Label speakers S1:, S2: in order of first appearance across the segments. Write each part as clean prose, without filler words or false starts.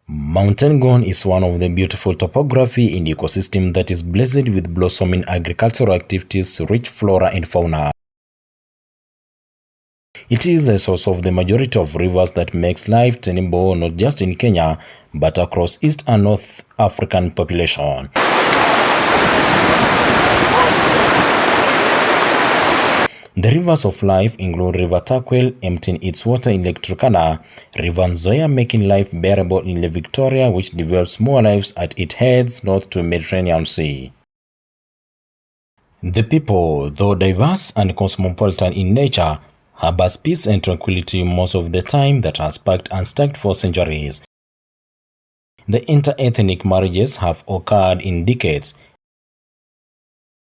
S1: Mount Elgon is one of the beautiful topography in the ecosystem that is blessed with blossoming agricultural activities, rich flora and fauna. It is a source of the majority of rivers that makes life tenable not just in Kenya, but across East and North African population. The rivers of life include River Turkwel, emptying its water in Lake Turkana, River Nzoia making life bearable in Lake Victoria, which develops more lives at its heads north to Mediterranean Sea. The people, though diverse and cosmopolitan in nature, harbors peace and tranquility most of the time that has sparked and stacked for centuries. The inter-ethnic marriages have occurred in decades.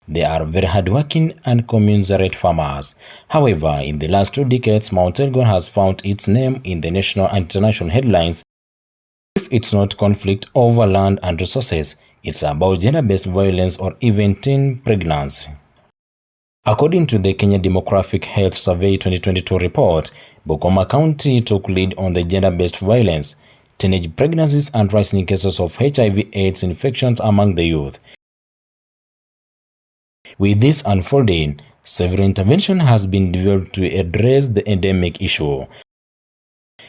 S1: They are very hardworking and commensurate farmers. However, in the last 2 decades, Mount Elgon has found its name in the national and international headlines. If it's not conflict over land and resources, it's about gender-based violence or even teen pregnancy. According to the Kenya Demographic Health Survey 2022 report, Bungoma County took lead on the gender-based violence, teenage pregnancies and rising cases of HIV/AIDS infections among the youth. With this unfolding, several interventions has been developed to address the endemic issue.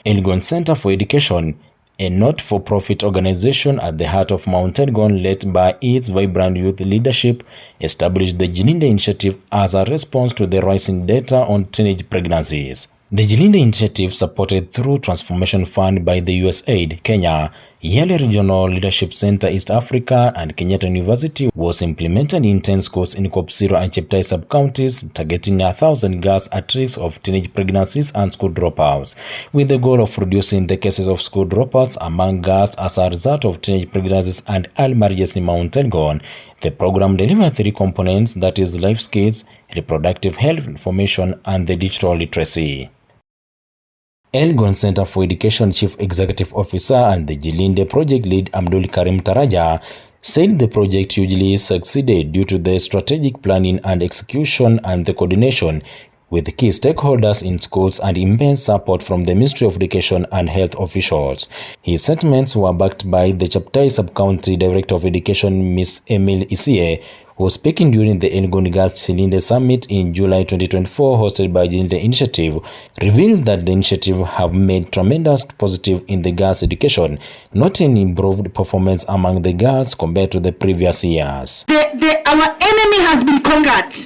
S1: Elgon Centre for Education, a not-for-profit organization at the heart of Mount Elgon led by its vibrant youth leadership, established the Jilinde Initiative as a response to the rising data on teenage pregnancies. The Jilinde Initiative, supported through Transformation Fund by the USAID Kenya, YALI Regional Leadership Center East Africa and KENYATTA University, was implemented in 10 schools in Kopsiro and Cheptai sub-counties, targeting 1,000 girls at risk of teenage pregnancies and school dropouts, with the goal of reducing the cases of school dropouts among girls as a result of teenage pregnancies and early marriages in Mount Elgon. The program delivers 3 components, that is life skills, reproductive health information, and the digital literacy. Elgon Centre for Education Chief Executive Officer and the Jilinde project lead Abdul Karim Taraja said the project hugely succeeded due to the strategic planning and execution and the coordination with key stakeholders in schools and immense support from the Ministry of Education and Health officials. His sentiments were backed by the Cheptai Sub-County Director of Education, Ms. Emil Isie, who was speaking during the Elgon Girls Jilinde Summit in July 2024 hosted by Jilinde Initiative, revealed that the initiative have made tremendous positive in the girls' education, noting improved performance among the girls compared to the previous years.
S2: Our enemy has been conquered,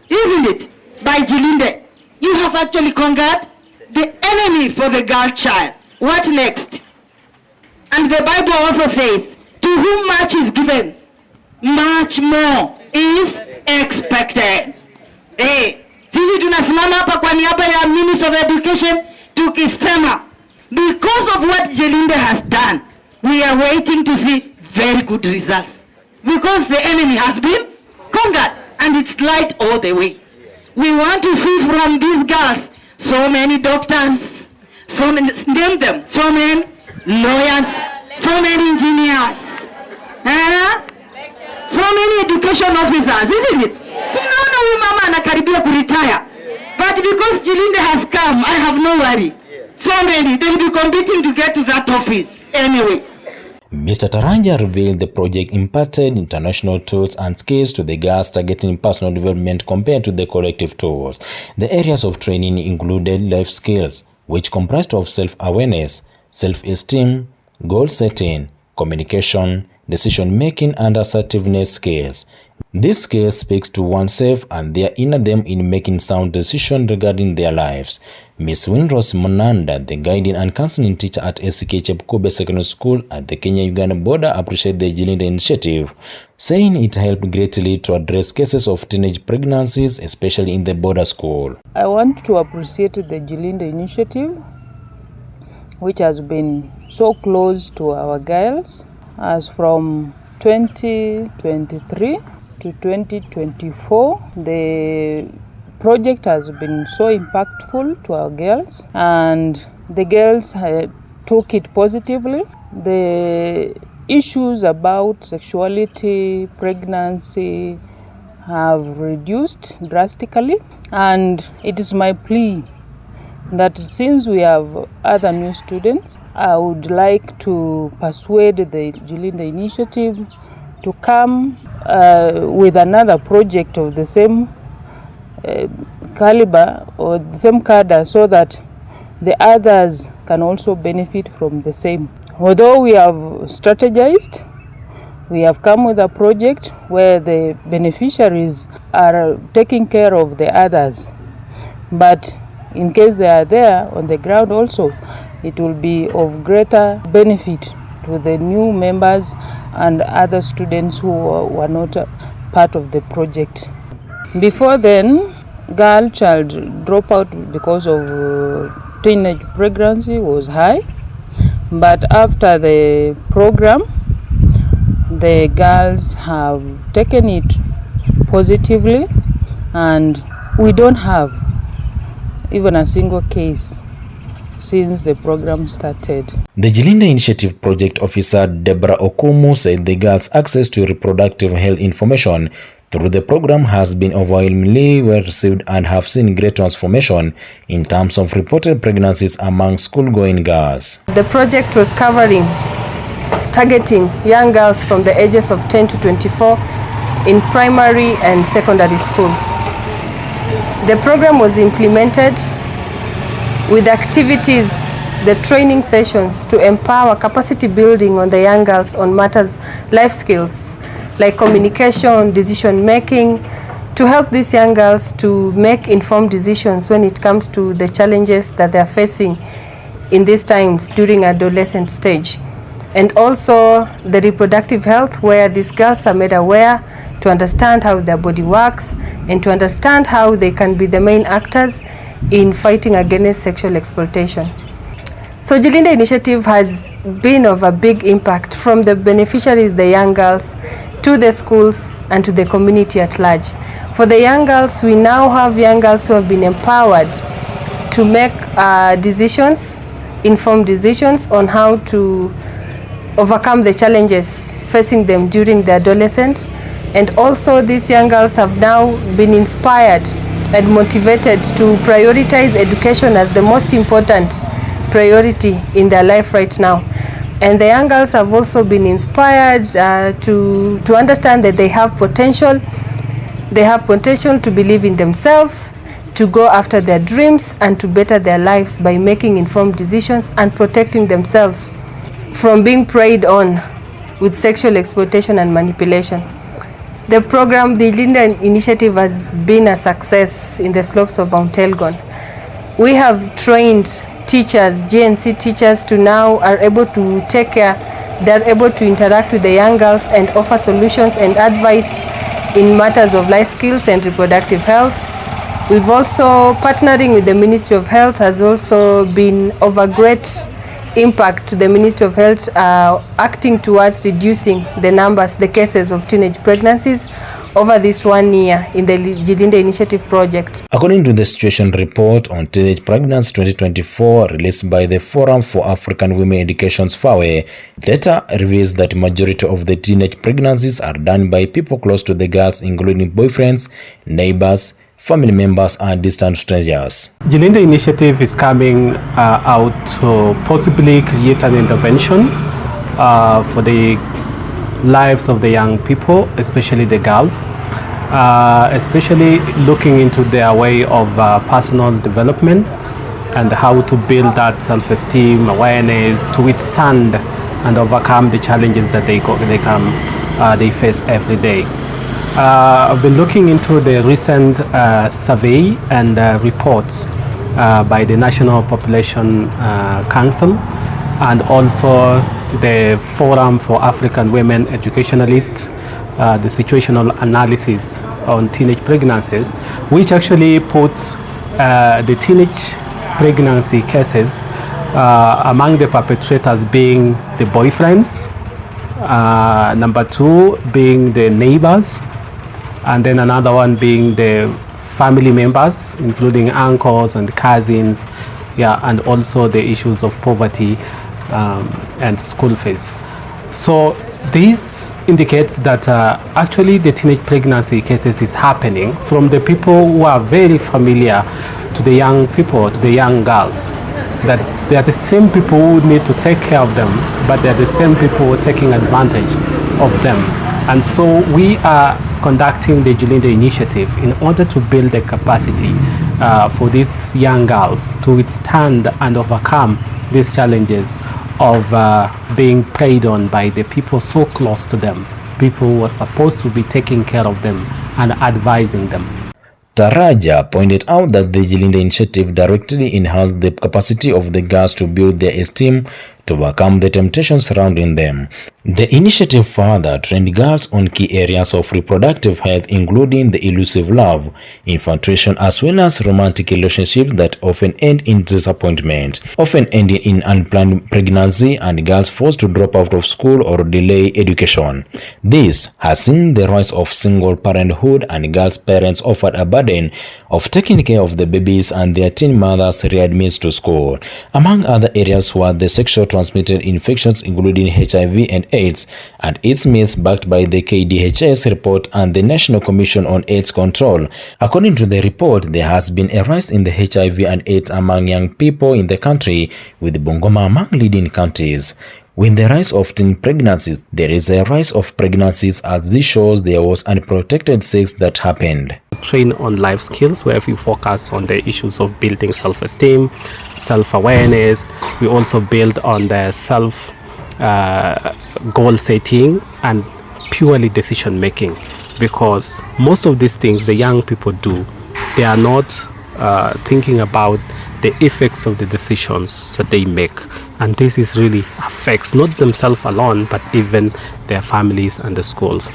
S2: isn't it? By Jilinde. You have actually conquered the enemy for the girl child. What next? And the Bible also says, to whom much is given, much more is expected. Sisi tunasimama hapa kwa niaba ya Minister of Education tukisema, because of what Jilinde has done, we are waiting to see very good results. Because the enemy has been conquered and it's light all the way. We want to see from these girls so many doctors, so many, name them, so many lawyers, so many engineers, so many education officers, isn't it? Tunaona huyu mama anakaribia kuretire, but because Jilinde has come, I have no worry. So many, they will be competing to get to that office anyway.
S1: Mr. Taranja revealed the project imparted international tools and skills to the girls, targeting personal development compared to the collective tools. The areas of training included life skills, which comprised of self-awareness, self-esteem, goal setting, communication, decision-making, and assertiveness skills. This skill speaks to oneself and their inner them in making sound decisions regarding their lives. Ms. Winrose Monanda, the guiding and counseling teacher at SK Chepkobe Secondary School at the Kenya-Uganda border, appreciated the Jilinde Initiative, saying it helped greatly to address cases of teenage pregnancies, especially in the border school.
S3: I want to appreciate the Jilinde Initiative, which has been so close to our girls, as from 2023 to 2024, the project has been so impactful to our girls, and the girls took it positively. The issues about sexuality, pregnancy, have reduced drastically, and it is my plea that since we have other new students, I would like to persuade the Jilinde Initiative to come with another project of the same caliber or the same cadre, so that the others can also benefit from the same. Although we have strategized, we have come with a project where the beneficiaries are taking care of the others, but in case they are there on the ground also, it will be of greater benefit to the new members and other students who were not part of the project. Before then, girl child dropout because of teenage pregnancy was high, but after the program, the girls have taken it positively, and we don't have even a single case since the program started.
S1: The Jilinde Initiative Project Officer Deborah Okumu said the girls' access to reproductive health information through the program has been overwhelmingly well received and have seen great transformation in terms of reported pregnancies among school-going girls.
S4: The project was targeting young girls from the ages of 10 to 24 in primary and secondary schools. The program was implemented with activities, the training sessions to empower capacity building on the young girls on matters, life skills like communication, decision making, to help these young girls to make informed decisions when it comes to the challenges that they are facing in these times during adolescent stage. And also the reproductive health, where these girls are made aware to understand how their body works and to understand how they can be the main actors in fighting against sexual exploitation. So Jilinde Initiative has been of a big impact from the beneficiaries, the young girls, to the schools and to the community at large. For the young girls, we now have young girls who have been empowered to make decisions, informed decisions on how to overcome the challenges facing them during the adolescent. And also these young girls have now been inspired and motivated to prioritize education as the most important priority in their life right now. And the young girls have also been inspired to understand that they have potential. They have potential to believe in themselves, to go after their dreams and to better their lives by making informed decisions and protecting themselves from being preyed on with sexual exploitation and manipulation. The program, the Jilinde Initiative, has been a success in the slopes of Mount Elgon. We have trained teachers, GNC teachers, to now are able to take care, they're able to interact with the young girls and offer solutions and advice in matters of life skills and reproductive health. We've also, partnering with the Ministry of Health has also been of a great impact to the Ministry of Health, acting towards reducing the cases of teenage pregnancies over this 1 year in the Jilinde Initiative project.
S1: According to the situation report on teenage pregnancy 2024 released by the Forum for African Women Education's FAWE, data reveals that majority of the teenage pregnancies are done by people close to the girls, including boyfriends, neighbors, family members and distant strangers.
S5: Jilinde Initiative is coming out to possibly create an intervention for the lives of the young people, especially the girls, especially looking into their way of personal development and how to build that self-esteem, awareness to withstand and overcome the challenges that they face every day. I've been looking into the recent survey and reports by the National Population Council and also the Forum for African Women Educationalists, the situational analysis on teenage pregnancies, which actually puts the teenage pregnancy cases among the perpetrators being the boyfriends, number 2 being the neighbors, and then another one being the family members, including uncles and cousins, and also the issues of poverty and school fees. So This indicates that actually the teenage pregnancy cases is happening from the people who are very familiar to the young people, to the young girls. That they are the same people who need to take care of them, but they are the same people who are taking advantage of them. And so we are conducting the Jilinde Initiative in order to build the capacity for these young girls to withstand and overcome these challenges of being preyed on by the people so close to them, people who are supposed to be taking care of them and advising them.
S1: Taraja pointed out that the Jilinde Initiative directly enhanced the capacity of the girls to build their esteem to overcome the temptations surrounding them. The initiative further trained girls on key areas of reproductive health, including the elusive love, infatuation, as well as romantic relationships that often end in disappointment, often ending in unplanned pregnancy and girls forced to drop out of school or delay education. This has seen the rise of single parenthood and girls' parents offered a burden of taking care of the babies and their teen mothers readmits to school. Among other areas were the sexual transmitted infections, including HIV and AIDS, and its myths backed by the KDHS report and the National Commission on AIDS Control. According to the report, there has been a rise in the HIV and AIDS among young people in the country, with Bungoma among leading counties. With the rise of teen pregnancies, there is a rise of pregnancies, as this shows there was unprotected sex that happened.
S5: Train on life skills where we focus on the issues of building self-esteem, self-awareness. We also build on the goal setting and purely decision making, because most of these things the young people do, they are not thinking about the effects of the decisions that they make, and this is really affects not themselves alone but even their families and the schools.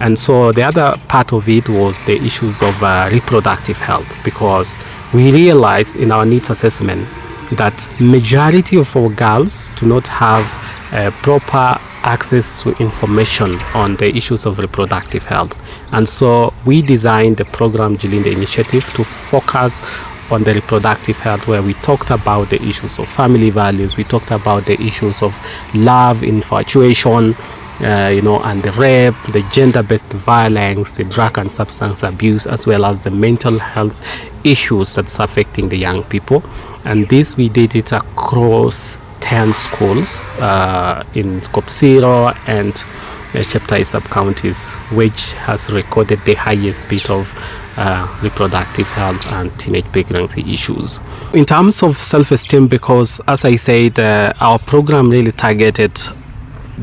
S5: And so the other part of it was the issues of reproductive health, because we realized in our needs assessment that majority of our girls do not have proper access to information on the issues of reproductive health. And so we designed the program Jilinde Initiative to focus on the reproductive health, where we talked about the issues of family values, we talked about the issues of love, infatuation, and the rape, the gender-based violence, the drug and substance abuse, as well as the mental health issues that's affecting the young people. And this we did it across 10 schools in Kopsiro and Cheptai sub-counties, which has recorded the highest bit of reproductive health and teenage pregnancy issues. In terms of self-esteem, because as I said, our program really targeted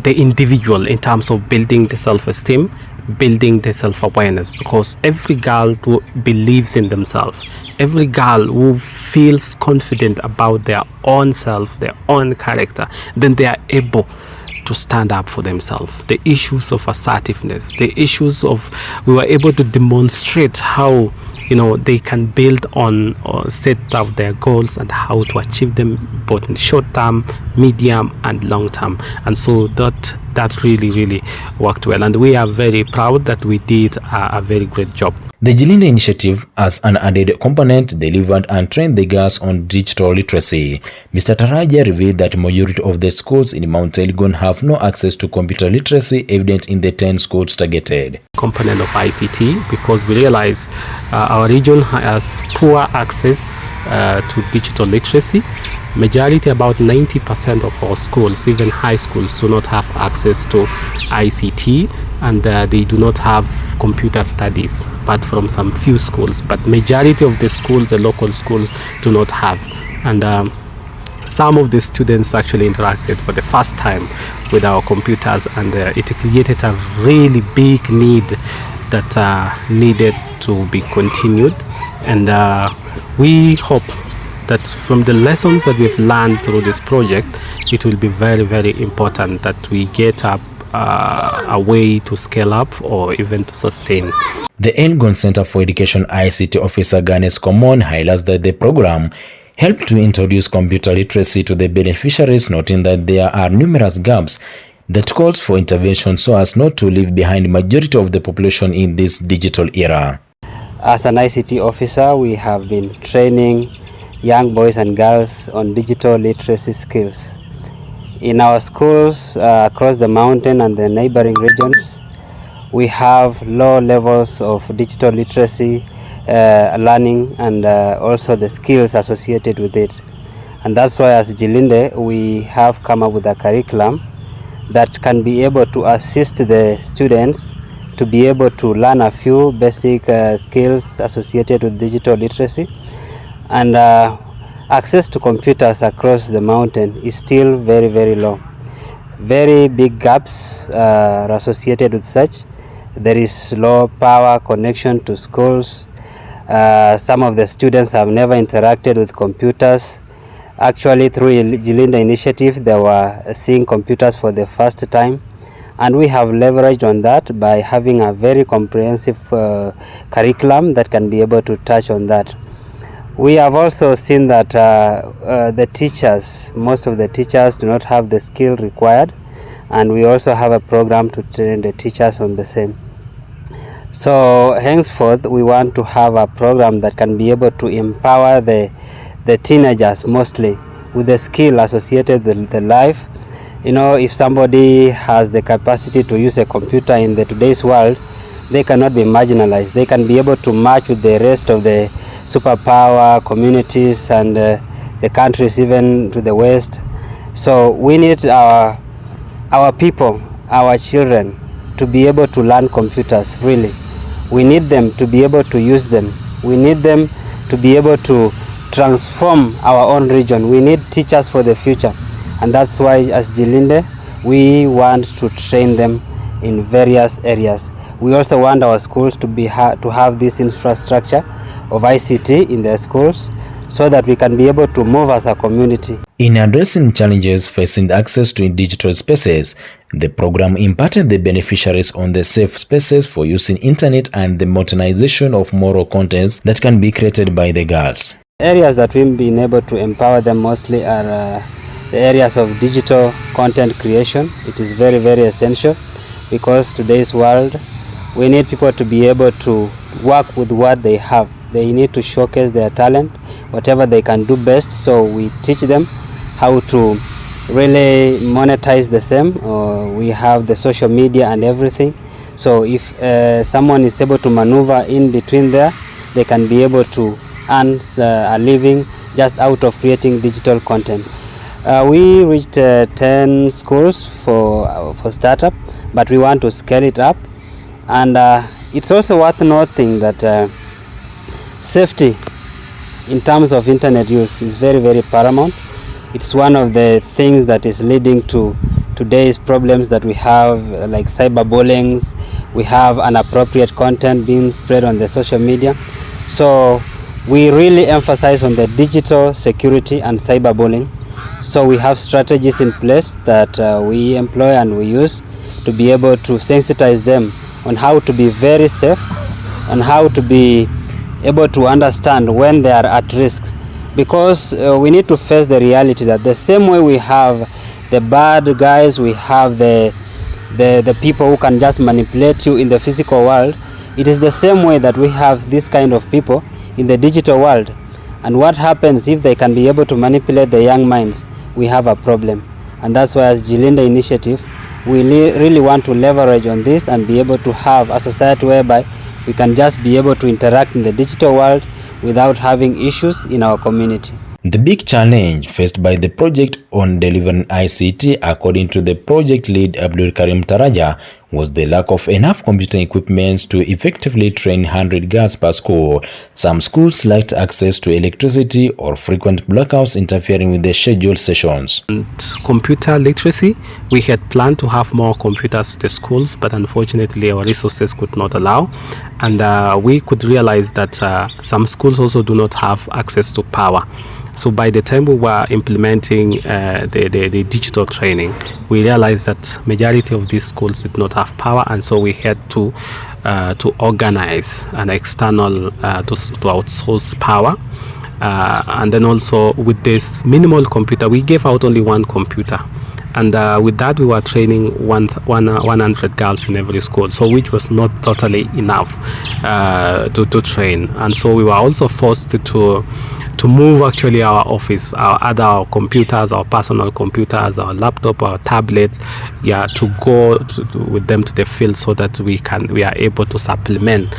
S5: the individual in terms of building the self-esteem, building the self-awareness, because every girl who believes in themselves, every girl who feels confident about their own self, their own character, then they are able to stand up for themselves. The issues of assertiveness, the issues of, we were able to demonstrate how they can build on or set out their goals and how to achieve them both in short term, medium and long term. And so that really worked well, and we are very proud that we did a very great job.
S1: The Jilinde Initiative, as an added component, delivered and trained the girls on digital literacy. Mr. Taraja revealed that majority of the schools in Mount Elgon have no access to computer literacy, evident in the 10 schools targeted.
S5: Component of ICT, because we realize our region has poor access to digital literacy. Majority, about 90% of our schools, even high schools, do not have access to ICT, and they do not have computer studies, but from some few schools. But majority of the schools, the local schools, do not have. And some of the students actually interacted for the first time with our computers, and it created a really big need that needed to be continued. And we hope that from the lessons that we've learned through this project, it will be very important that we get up a way to scale up or even to sustain.
S1: The Elgon Centre for Education ICT Officer Ganes Common highlights that the program helped to introduce computer literacy to the beneficiaries, noting that there are numerous gaps that calls for intervention so as not to leave behind the majority of the population in this digital era.
S6: As an ICT officer, we have been training young boys and girls on digital literacy skills. In our schools across the mountain and the neighboring regions, we have low levels of digital literacy learning and also the skills associated with it. And that's why as Jilinde we have come up with a curriculum that can be able to assist the students to be able to learn a few basic skills associated with digital literacy. And access to computers across the mountain is still very, very low. Very big gaps are associated with such. There is low power connection to schools. Some of the students have never interacted with computers. Actually, through Jilinde Initiative, they were seeing computers for the first time. And we have leveraged on that by having a very comprehensive curriculum that can be able to touch on that. We have also seen that the teachers, most of the teachers do not have the skill required, and we also have a program to train the teachers on the same. So henceforth, we want to have a program that can be able to empower the teenagers mostly with the skill associated with the life. You know, if somebody has the capacity to use a computer in today's world, they cannot be marginalized. They can be able to match with the rest of the superpower communities and the countries even to the west. So we need our people, our children, to be able to learn computers, really. We need them to be able to use them. We need them to be able to transform our own region. We need teachers for the future. And that's why as Jilinde, we want to train them in various areas. We also want our schools to have this infrastructure of ICT in their schools so that we can be able to move as a community.
S1: In addressing challenges facing access to digital spaces, the program imparted the beneficiaries on the safe spaces for using internet and the modernization of moral contents that can be created by the girls.
S6: Areas that we've been able to empower them mostly are the areas of digital content creation. It is very, very essential because today's world, we need people to be able to work with what they have. They need to showcase their talent, whatever they can do best. So we teach them how to really monetize the same. We have the social media and everything. So if someone is able to maneuver in between there, they can be able to earn a living just out of creating digital content. We reached 10 schools for startup, but we want to scale it up. And it's also worth noting that safety in terms of internet use is very, very paramount. It's one of the things that is leading to today's problems that we have, like cyberbullying. We have inappropriate content being spread on the social media. So we really emphasize on the digital security and cyberbullying. So we have strategies in place that we employ and we use to be able to sensitize them on how to be very safe and how to be able to understand when they are at risk. Because we need to face the reality that the same way we have the bad guys, we have the people who can just manipulate you in the physical world, it is the same way that we have this kind of people in the digital world. And what happens if they can be able to manipulate the young minds? We have a problem. And that's why as Jilinde Initiative, we really want to leverage on this and be able to have a society whereby we can just be able to interact in the digital world without having issues in our community.
S1: The big challenge faced by the project on delivering ICT, according to the project lead Abdul Karim Taraja, was the lack of enough computer equipment to effectively train 100 girls per school. Some schools lacked access to electricity or frequent blackouts interfering with the scheduled sessions.
S5: And computer literacy, we had planned to have more computers to the schools, but unfortunately our resources could not allow. And we could realize that some schools also do not have access to power. So by the time we were implementing the digital training, we realized that majority of these schools did not have power, and so we had to organize an external to outsource power. And then also with this minimal computer, we gave out only one computer. And with that, we were training 100 girls in every school, so which was not totally enough to train. And so we were also forced to to move actually our office, our computers, our personal computers, our laptop, our tablets, to go with them to the field so that we are able to supplement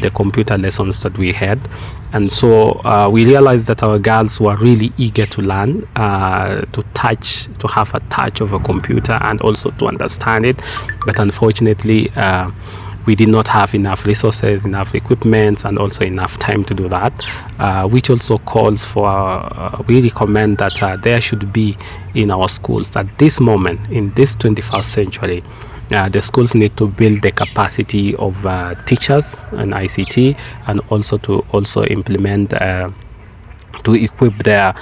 S5: the computer lessons that we had. And so we realized that our girls were really eager to learn, to have a touch of a computer and also to understand it. But unfortunately, we did not have enough resources, enough equipment, and also enough time to do that, which also calls for, we recommend that there should be in our schools at this moment, in this 21st century, the schools need to build the capacity of teachers and ICT, and also to implement, to equip their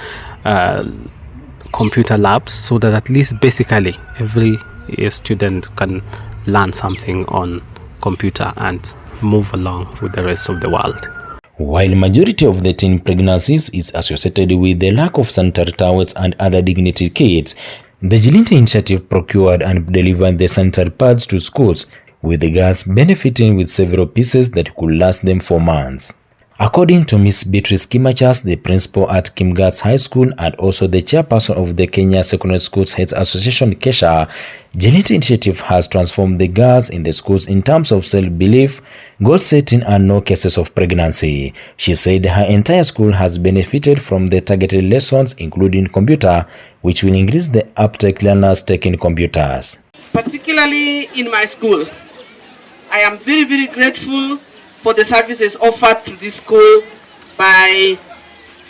S5: computer labs, so that at least basically every student can learn something on computer and move along with the rest of the world.
S1: While majority of the teen pregnancies is associated with the lack of sanitary towels and other dignity kits, the Jilinde Initiative procured and delivered the sanitary pads to schools, with the girls benefiting with several pieces that could last them for months. According to Ms. Beatrice Kimachas, the principal at Kimgas High School and also the chairperson of the Kenya Secondary Schools Heads Association, KESHA, Jilinde Initiative has transformed the girls in the schools in terms of self-belief, goal setting, and no cases of pregnancy. She said her entire school has benefited from the targeted lessons, including computer, which will increase the uptake learners taking computers.
S7: Particularly in my school, I am very, very grateful for the services offered to this school by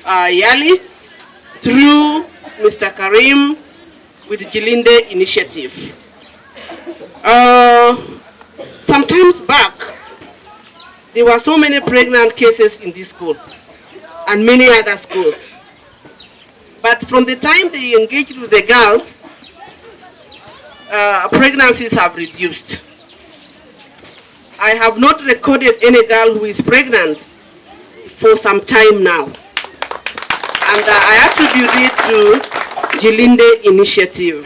S7: YALI through Mr. Karim with Jilinde Initiative. Sometimes back, there were so many pregnant cases in this school and many other schools. But from the time they engaged with the girls, pregnancies have reduced. I have not recorded any girl who is pregnant for some time now. And I attribute it to Jilinde Initiative.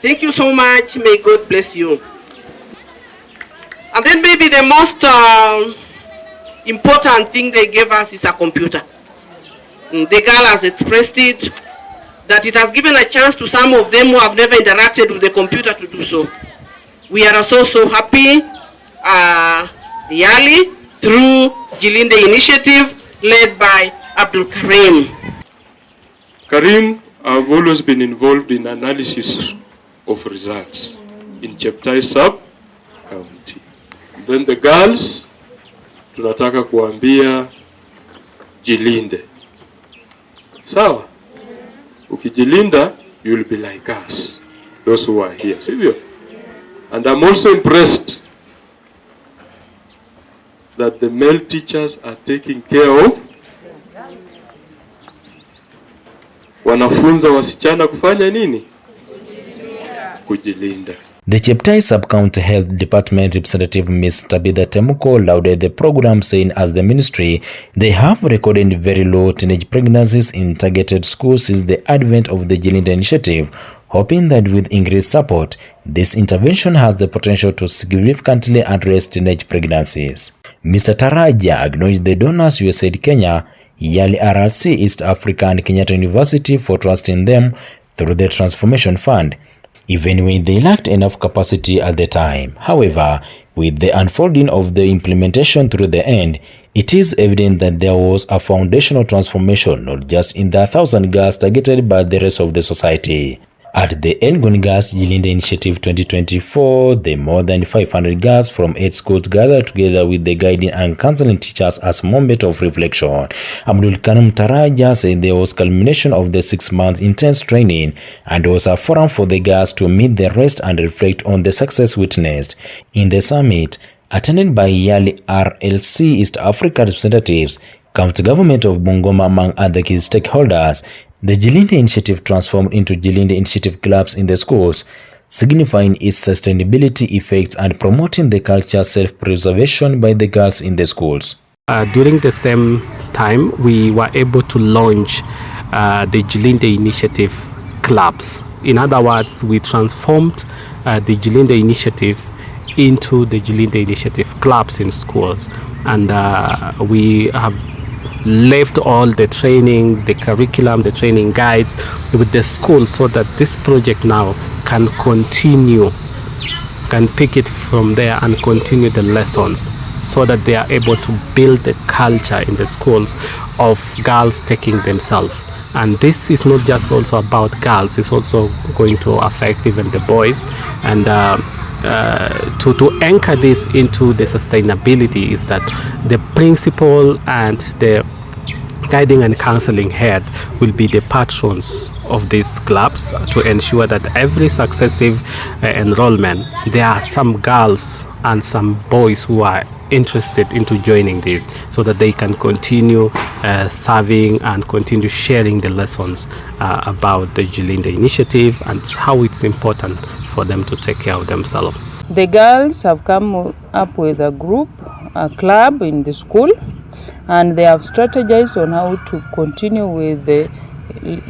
S7: Thank you so much. May God bless you. And then maybe the most important thing they gave us is a computer. The girl has expressed it, that it has given a chance to some of them who have never interacted with the computer to do so. We are so happy. YALI through Jilinde Initiative led by Abdul Karim.
S8: Karim, I've always been involved in analysis of results in Cheptai sub-county. Then the girls, tunataka kuambia Jilinde. Sawa, ukijilinda, you'll be like us, those who are here. Sivyo? And I'm also impressed that the male teachers are taking care of wanafunza wasichana kufanya nini? Kujilinda.
S1: The Cheptai Sub-County Health Department representative Ms. Tabitha Temuko lauded the program, saying as the ministry, they have recorded very low teenage pregnancies in targeted schools since the advent of the Jilinde Initiative, hoping that with increased support, this intervention has the potential to significantly address teenage pregnancies. Mr. Taraja acknowledged the donors USAID Kenya, YALI RRC East Africa and Kenyatta University for trusting them through the Transformation Fund, even when they lacked enough capacity at the time. However, with the unfolding of the implementation through the end, it is evident that there was a foundational transformation not just in the 1,000 girls targeted but the rest of the society. At the Elgon Jilinde Initiative 2024, the more than 500 girls from 8 schools gathered together with the guiding and counseling teachers as a moment of reflection. Abdul Karim Taraja said there was culmination of the 6 months intense training and was a forum for the girls to meet the rest and reflect on the success witnessed. In the summit, attended by YALI RLC East Africa representatives, County Government of Bungoma among other key stakeholders, the Jilinde Initiative transformed into Jilinde Initiative clubs in the schools, signifying its sustainability effects and promoting the culture self-preservation by the girls in the schools.
S5: During the same time, we were able to launch the Jilinde Initiative clubs. In other words, we transformed the Jilinde Initiative into the Jilinde Initiative clubs in schools, and we have left all the trainings, the curriculum, the training guides with the school, so that this project now can continue, can pick it from there and continue the lessons, so that they are able to build the culture in the schools of girls taking themselves. And this is not just also about girls, it's also going to affect even the boys. And to anchor this into the sustainability is that the principal and the guiding and counseling head will be the patrons of these clubs, to ensure that every successive enrollment there are some girls and some boys who are interested into joining this, so that they can continue serving and continue sharing the lessons about the Jilinde Initiative and how it's important for them to take care of themselves.
S3: The girls have come up with a group, a club in the school, and they have strategized on how to continue with the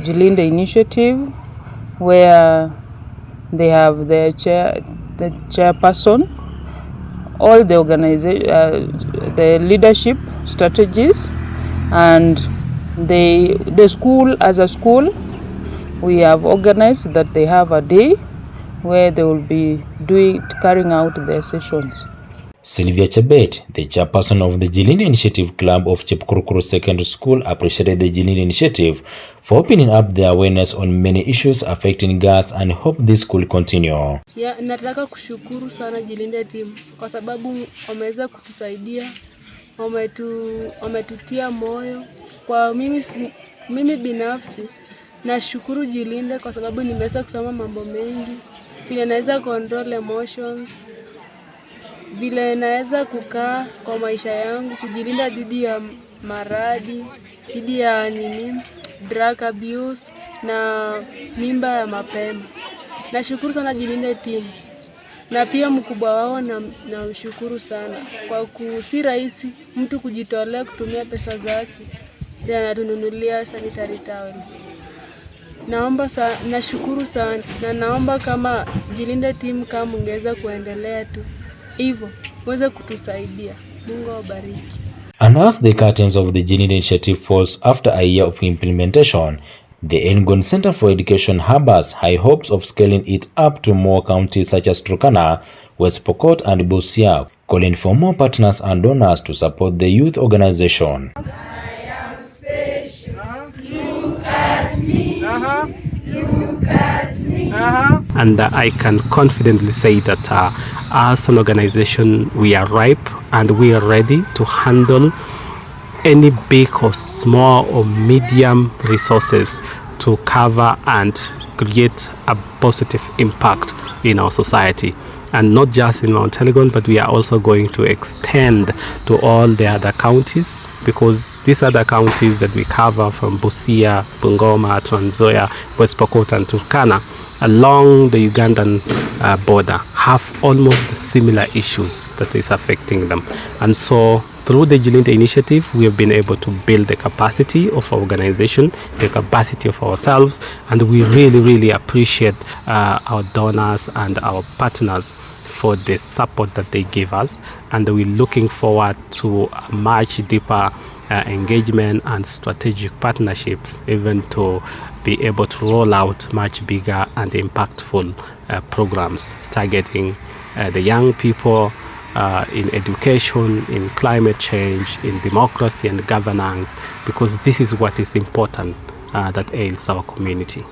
S3: Jilinde Initiative, where they have the chairperson, all the the leadership strategies, and the school as a school, we have organized that they have a day where they will be carrying out their sessions.
S1: Sylvia Chebet, the chairperson of the Jilinde Initiative Club of Chepkurukuru Secondary School, appreciated the Jilinde Initiative for opening up the awareness on many issues affecting girls and hope this could continue.
S9: Nataka kushukuru sana Jilinde team kwa sababu wameweza kutusaidia, wametutia moyo. Kwa mimi binafsi nashukuru Jilinde kwa sababu nimeweza kusoma mambo mengi, vile naweza control emotions, vile naweza kukaa kwa maisha yangu, kujilinda dhidi ya maradhi, dhidi ya drug abuse na mimba ya mapema. Nashukuru sana Jilinde team. Na pia mkubwa wao na mshukuru sana kwa si rahisi mtu kujitolea kutumia pesa zake ndio anatununulia sanitary towels. Nashukuru sana na naomba kama Jilinde team kama ungeweza kuendelea tu hivyo uweze kutusaidia. Mungu awabariki.
S1: And as the curtains of the Jilinde Initiative falls after a year of implementation, the Elgon Centre for Education harbors high hopes of scaling it up to more counties such as Turkana, West Pokot and Busia, calling for more partners and donors to support the youth organization.
S10: I am special. Look at me. Look at me.
S5: And I can confidently say that as an organization, we are ripe and we are ready to handle any big or small or medium resources to cover and create a positive impact in our society. And not just in Mount Elgon, but we are also going to extend to all the other counties, because these other counties that we cover from Busia, Bungoma, Trans Nzoia, West Pokot and Turkana along the Ugandan border have almost similar issues that is affecting them. And so through the Jilinde Initiative, we have been able to build the capacity of our organization, the capacity of ourselves, and we really appreciate our donors and our partners for the support that they give us. And we're looking forward to a much deeper engagement and strategic partnerships, even to be able to roll out much bigger and impactful programs targeting the young people in education, in climate change, in democracy and governance, because this is what is important that ails our community.